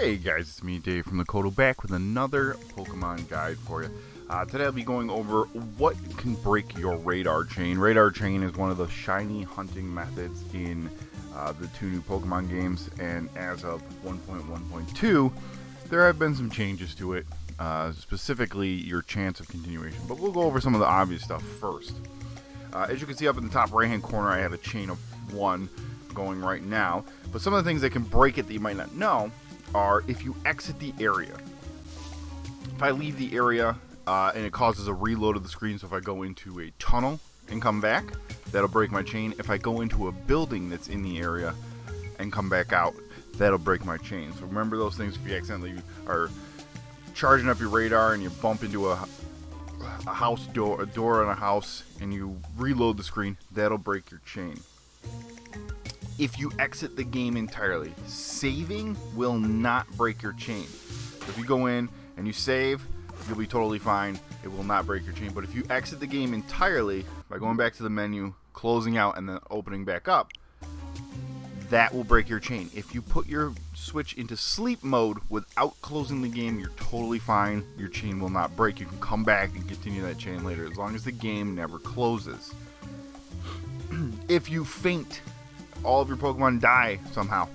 Hey guys, it's me Dave from the Kodo back with another Pokemon guide for you. Today I'll be going over what can break your radar chain. Radar chain is one of the shiny hunting methods in the two new Pokemon games, and as of 1.1.2 there have been some changes to it, specifically your chance of continuation. But we'll go over some of the obvious stuff first. As you can see up in the top right hand corner, I have a chain of 1 going right now, but some of the things that can break it that you might not know are if you exit the area. If I leave the area and it causes a reload of the screen, so if I go into a tunnel and come back, that'll break my chain. If I go into a building that's in the area and come back out, that'll break my chain. So remember those things. If you accidentally are charging up your radar and you bump into a house door, a door on a house, and you reload the screen, that'll break your chain. If you exit the game entirely, saving will not break your chain. So if you go in and you save, you'll be totally fine. It will not break your chain. But if you exit the game entirely by going back to the menu, closing out, and then opening back up, that will break your chain. If you put your Switch into sleep mode without closing the game, you're totally fine. Your chain will not break. You can come back and continue that chain later as long as the game never closes. If you faint, all of your Pokemon die somehow,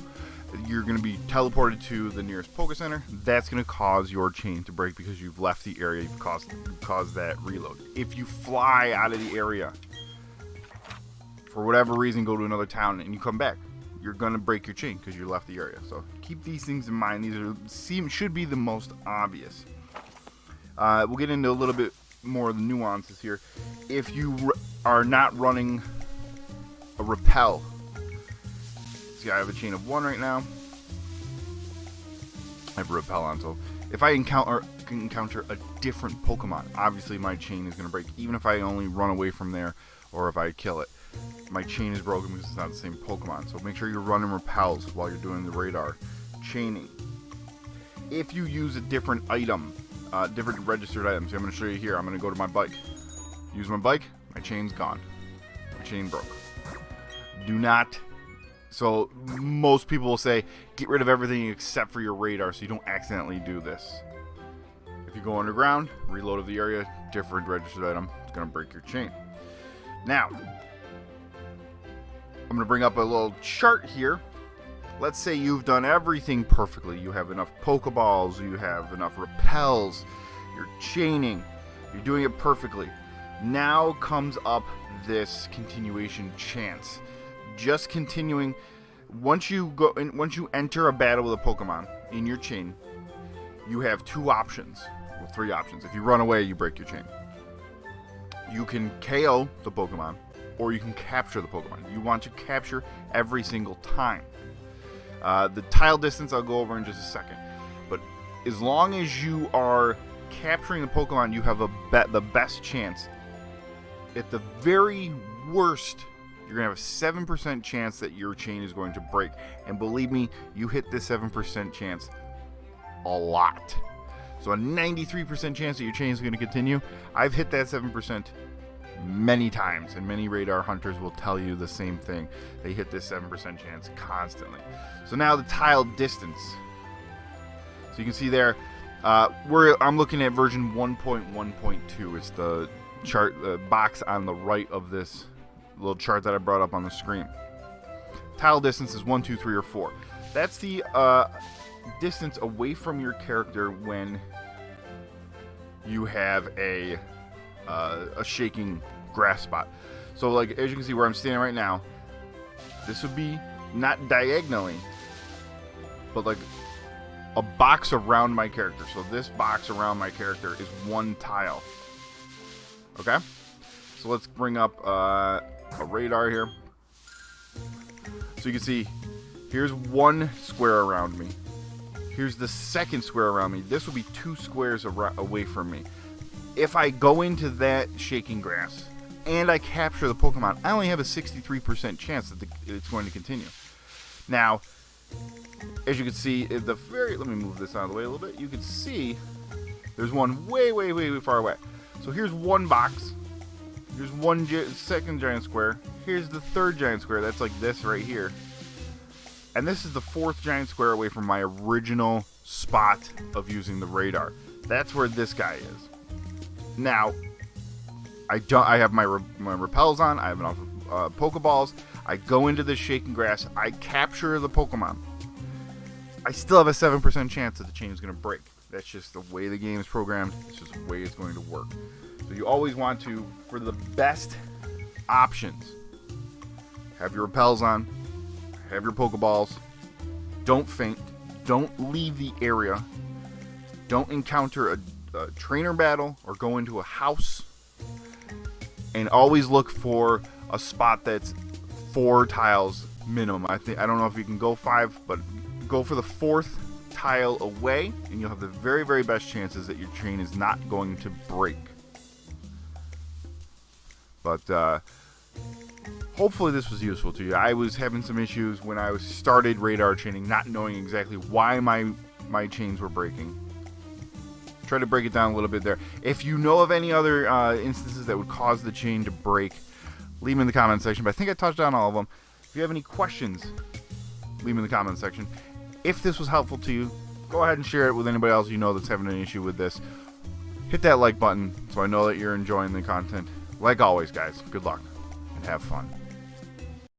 you're going to be teleported to the nearest Poke Center. That's going to cause your chain to break because you've left the area. You've caused that reload. If you fly out of the area, for whatever reason, go to another town and you come back, you're going to break your chain because you left the area. So keep these things in mind. These should be the most obvious. We'll get into a little bit more of the nuances here. If you are not running a repel, I have a chain of 1 right now. I have a repel on, so if I encounter a different Pokemon, obviously my chain is going to break. Even if I only run away from there or if I kill it, my chain is broken because it's not the same Pokemon. So make sure you're running repels while you're doing the radar chaining. If you use a different item, different registered items, I'm going to show you here. I'm going to go to my bike. Use my bike, my chain's gone. My chain broke. Do not. So most people will say, get rid of everything except for your radar so you don't accidentally do this. If you go underground, reload of the area, different registered item, it's going to break your chain. Now, I'm going to bring up a little chart here. Let's say you've done everything perfectly. You have enough Pokeballs, you have enough repels, you're chaining, you're doing it perfectly. Now comes up this continuation chance. Just continuing. Once you enter a battle with a Pokemon in your chain, you have 2 options, well, 3 options. If you run away, you break your chain. You can KO the Pokemon, or you can capture the Pokemon. You want to capture every single time. The tile distance I'll go over in just a second, but as long as you are capturing the Pokemon, you have the best chance. At the very worst, you're going to have a 7% chance that your chain is going to break. And believe me, you hit this 7% chance a lot. So a 93% chance that your chain is going to continue. I've hit that 7% many times, and many radar hunters will tell you the same thing. They hit this 7% chance constantly. So now the tile distance. So you can see there, I'm looking at version 1.1.2. It's the chart, the box on the right of this little chart that I brought up on the screen. Tile distance is 1, 2, 3, or 4. That's the distance away from your character when you have a shaking grass spot. So like as you can see where I'm standing right now, this would be not diagonally, but like a box around my character. So this box around my character is 1 tile. Okay? So let's bring up a radar here. So you can see, here's 1 square around me. Here's the second square around me. This will be 2 squares away from me. If I go into that shaking grass and I capture the Pokemon, I only have a 63% chance that it's going to continue. Now, as you can see, let me move this out of the way a little bit. You can see there's one way, way, way, way far away. So here's 1 box. Here's 1 second giant square. Here's the 3rd giant square. That's like this right here. And this is the 4th giant square away from my original spot of using the radar. That's where this guy is. Now, I have my repels on. I have enough Pokeballs. I go into the shaking grass. I capture the Pokemon. I still have a 7% chance that the chain is going to break. That's just the way the game is programmed. It's just the way it's going to work. So you always want to, for the best options, have your repels on, have your Pokeballs, don't faint, don't leave the area, don't encounter a trainer battle or go into a house, and always look for a spot that's 4 tiles minimum. I don't know if you can go 5, but go for the 4th tile away, and you'll have the very, very best chances that your chain is not going to break. But hopefully this was useful to you. I was having some issues when I started radar chaining, not knowing exactly why my chains were breaking. Try to break it down a little bit there. If you know of any other instances that would cause the chain to break, leave them in the comment section. But I think I touched on all of them. If you have any questions, leave them in the comment section. If this was helpful to you, go ahead and share it with anybody else you know that's having an issue with this. Hit that like button so I know that you're enjoying the content. Like always, guys, good luck and have fun.